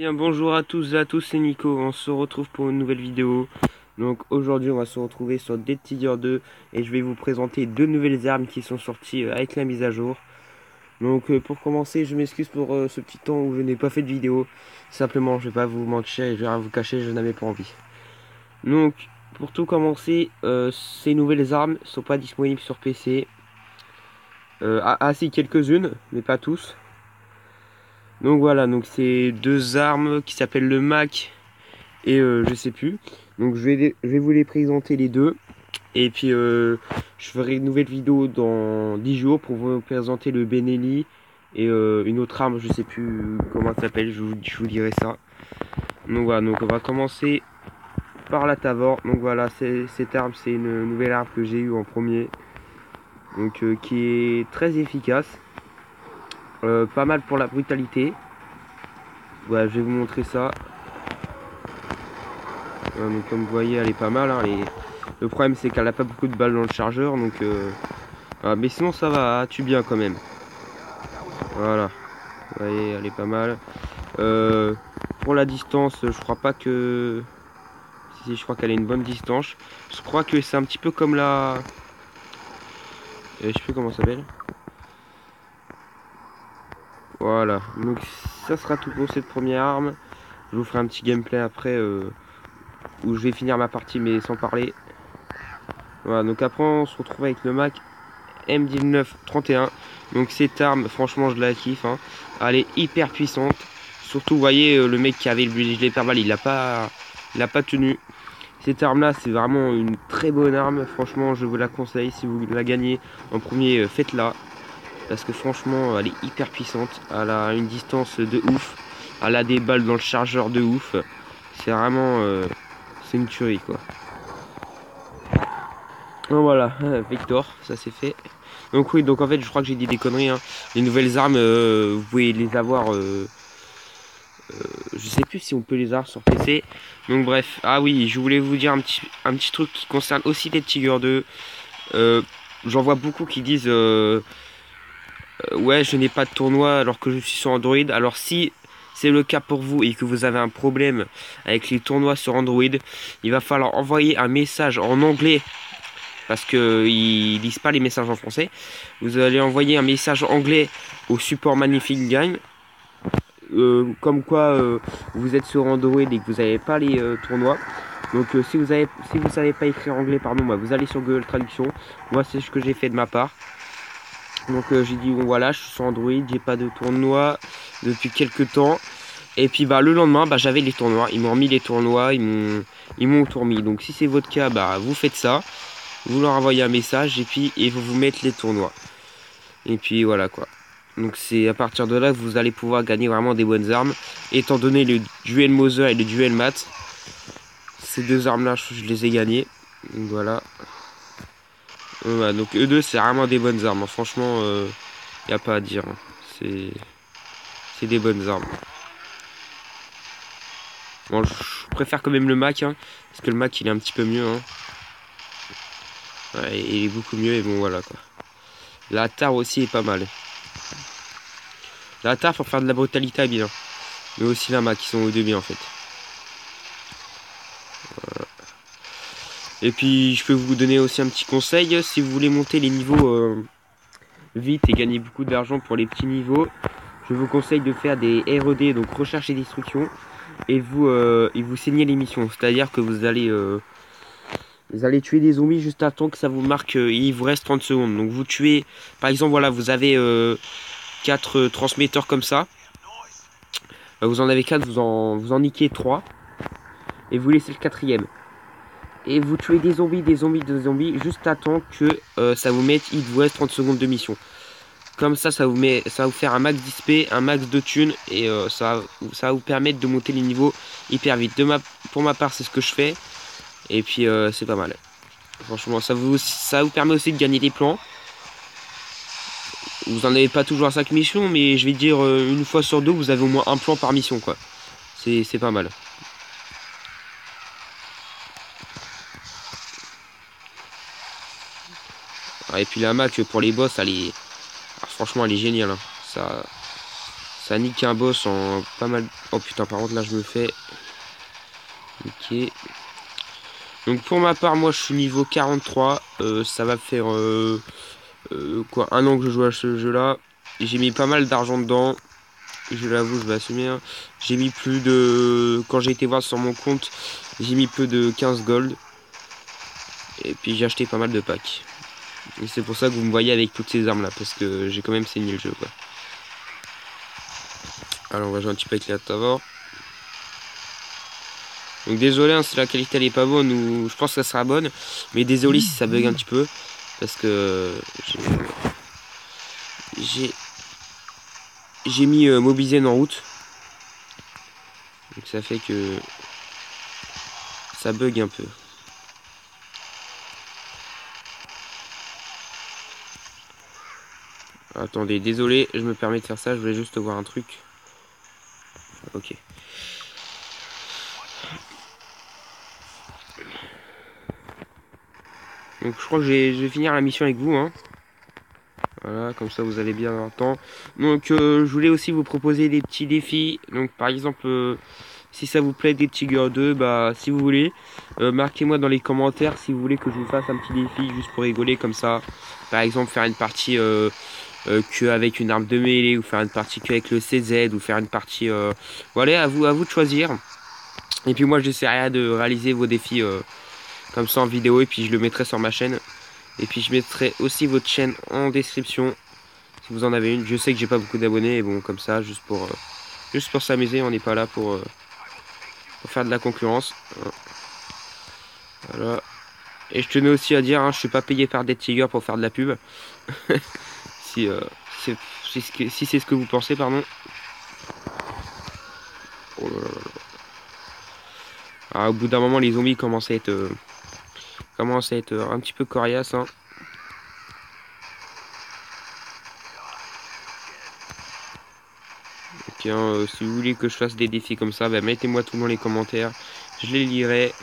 Bien, bonjour à tous et à tous, c'est Nico, on se retrouve pour une nouvelle vidéo. Donc aujourd'hui on va se retrouver sur Dead Tiger 2 et je vais vous présenter deux nouvelles armes qui sont sorties avec la mise à jour. Donc pour commencer, je m'excuse pour ce petit temps où je n'ai pas fait de vidéo. Simplement, je vais pas vous mentir et je vais rien vous cacher, je n'avais pas envie. Donc pour tout commencer, ces nouvelles armes sont pas disponibles sur PC. Si, quelques-unes, mais pas tous. Donc voilà, donc c'est deux armes qui s'appellent le Mac et je sais plus. Donc je vais vous les présenter les deux. Et puis je ferai une nouvelle vidéo dans 10 jours pour vous présenter le Benelli et une autre arme, je sais plus comment ça s'appelle, je vous dirai ça. Donc voilà, donc on va commencer par la Tavor. Donc voilà, cette arme, c'est une nouvelle arme que j'ai eue en premier. Donc qui est très efficace. Pas mal pour la brutalité. Voilà, je vais vous montrer ça. Donc comme vous voyez, elle est pas mal, hein, le problème c'est qu'elle a pas beaucoup de balles dans le chargeur, donc mais sinon ça va, elle tue bien quand même. Voilà, vous voyez, elle est pas mal. Pour la distance, je crois pas que... Si, je crois qu'elle a une bonne distance. Je crois que c'est un petit peu comme la... je sais plus comment ça s'appelle. Voilà, donc ça sera tout pour cette première arme. Je vous ferai un petit gameplay après où je vais finir ma partie mais sans parler. Voilà, donc après on se retrouve avec le Mac M1931. Donc cette arme, franchement, je la kiffe, hein. Elle est hyper puissante. Surtout, vous voyez, le mec qui avait le gilet pare-balles, il a pas tenu. Cette arme-là, c'est vraiment une très bonne arme. Franchement, je vous la conseille. Si vous la gagnez en premier, faites-la. Parce que franchement, elle est hyper puissante. Elle a une distance de ouf. Elle a des balles dans le chargeur de ouf. C'est vraiment... c'est une tuerie, quoi. Donc voilà, Victor, ça c'est fait. Donc oui, donc en fait, je crois que j'ai dit des conneries, hein. Les nouvelles armes, vous pouvez les avoir... je sais plus si on peut les avoir sur PC. Donc bref, ah oui, je voulais vous dire un petit truc qui concerne aussi les Tiger 2. J'en vois beaucoup qui disent... ouais, je n'ai pas de tournoi alors que je suis sur Android. Alors si c'est le cas pour vous et que vous avez un problème avec les tournois sur Android, il va falloir envoyer un message en anglais parce qu'ils lisent pas les messages en français. Vous allez envoyer un message anglais au support Magnifique Game, comme quoi vous êtes sur Android et que vous n'avez pas les tournois. Donc si vous savez pas écrire anglais, pardon, bah, vous allez sur Google Traduction. Moi c'est ce que j'ai fait de ma part. Donc j'ai dit bon voilà, je suis sur Android, j'ai pas de tournoi depuis quelques temps. Et puis bah le lendemain, bah j'avais les tournois. Ils m'ont remis les tournois, ils m'ont tout remis. Donc si c'est votre cas, bah vous faites ça. Vous leur envoyez un message et puis vous mettre les tournois. Et puis voilà quoi. Donc c'est à partir de là que vous allez pouvoir gagner vraiment des bonnes armes. Étant donné le duel Mother et le duel Mat, ces deux armes là je les ai gagnées. Donc voilà. Voilà, donc eux deux c'est vraiment des bonnes armes. Franchement, y a pas à dire, hein. C'est des bonnes armes. Bon, je préfère quand même le Mac, hein, parce que le Mac il est un petit peu mieux, hein. Ouais, il est beaucoup mieux et bon voilà quoi. La TAR aussi est pas mal. La TAR pour faire de la brutalité bien. Mais aussi la Mac qui sont au début en fait. Voilà. Et puis je peux vous donner aussi un petit conseil. Si vous voulez monter les niveaux vite et gagner beaucoup d'argent pour les petits niveaux, je vous conseille de faire des RED, donc recherche et destruction. Et vous saignez les missions. C'est-à-dire que vous allez tuer des zombies juste à temps que ça vous marque, il vous reste 30 secondes. Donc vous tuez, par exemple, voilà, vous avez 4 transmetteurs comme ça. Vous en avez 4, vous en niquez 3. Et vous laissez le quatrième. Et vous tuez des zombies, juste à temps que ça vous mette, il vous reste 30 secondes de mission. Comme ça, ça va vous faire un max d'XP, un max de thunes. Et ça va vous permettre de monter les niveaux hyper vite. Pour ma part, c'est ce que je fais. Et puis c'est pas mal. Franchement, ça vous permet aussi de gagner des plans. Vous n'en avez pas toujours à 5 missions, mais je vais dire une fois sur deux, vous avez au moins un plan par mission, quoi. C'est pas mal. Ah, et puis la Mac pour les boss, franchement, elle est géniale, hein. Ça nique un boss en pas mal. Oh putain, par contre là je me fais niquer. Donc pour ma part, moi je suis niveau 43. Ça va faire quoi, un an que je joue à ce jeu là. J'ai mis pas mal d'argent dedans. Je l'avoue, je vais assumer, hein. J'ai mis plus de... Quand j'ai été voir sur mon compte, j'ai mis plus de 15 gold. Et puis j'ai acheté pas mal de packs. Et c'est pour ça que vous me voyez avec toutes ces armes là. Parce que j'ai quand même saigné le jeu quoi. Alors on va jouer un petit peu avec la Tavor. Donc désolé hein, si la qualité elle est pas bonne ou je pense que ça sera bonne. Mais désolé si ça bug un petit peu. Parce que j'ai mis Mobizen en route. Donc ça fait que ça bug un peu. Attendez, désolé, je me permets de faire ça, je voulais juste voir un truc. Ok. Donc je crois que je vais finir la mission avec vous, hein. Voilà, comme ça vous allez bien avoir le temps. Donc je voulais aussi vous proposer des petits défis. Donc par exemple, si ça vous plaît des Tiger 2, bah si vous voulez, marquez-moi dans les commentaires si vous voulez que je vous fasse un petit défi juste pour rigoler comme ça. Par exemple faire une partie que avec une arme de mêlée, ou faire une partie que avec le CZ, ou faire une partie... Voilà, à vous de choisir. Et puis moi j'essaierai de réaliser vos défis comme ça en vidéo, et puis je le mettrai sur ma chaîne. Et puis je mettrai aussi votre chaîne en description si vous en avez une. Je sais que j'ai pas beaucoup d'abonnés, et bon comme ça, juste pour s'amuser, on n'est pas là pour faire de la concurrence. Voilà. Et je tenais aussi à dire, hein, je suis pas payé par Dead Tiger pour faire de la pub. Si, si c'est ce que vous pensez, pardon. Oh là là là. Ah, au bout d'un moment, les zombies commencent à être, un petit peu coriaces, hein. Tiens, si vous voulez que je fasse des défis comme ça, bah, mettez-moi tout dans les commentaires. Je les lirai.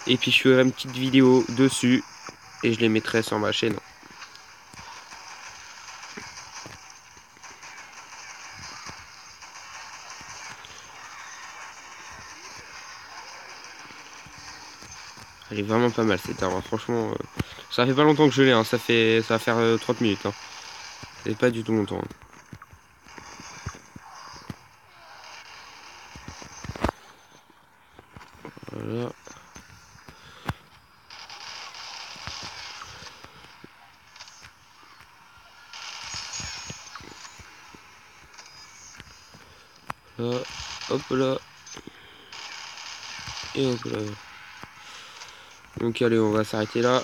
Et puis je ferai une petite vidéo dessus. Et je les mettrai sur ma chaîne. Elle est vraiment pas mal cette arme, hein. Franchement, ça fait pas longtemps que je l'ai, hein. Ça va faire 30 minutes, hein. C'est pas du tout longtemps, hein. Voilà. Là, hop là. Et hop là. Donc allez, on va s'arrêter là.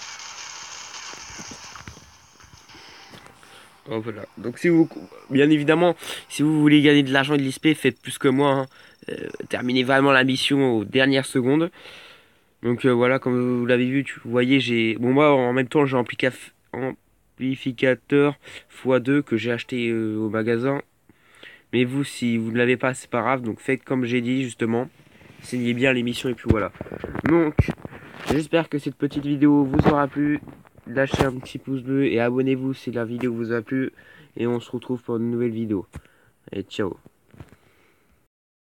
Hop là. Donc si vous, bien évidemment, si vous voulez gagner de l'argent et de l'XP, faites plus que moi, hein. Terminez vraiment la mission aux dernières secondes. Donc voilà, comme vous l'avez vu, vous voyez, j'ai... Bon, moi, en même temps, j'ai un amplificateur x2 que j'ai acheté au magasin. Mais vous, si vous ne l'avez pas, c'est pas grave. Donc faites comme j'ai dit, justement. Signez bien l'émission et puis voilà. Donc, j'espère que cette petite vidéo vous aura plu. Lâchez un petit pouce bleu et abonnez-vous si la vidéo vous a plu. Et on se retrouve pour une nouvelle vidéo. Allez, ciao.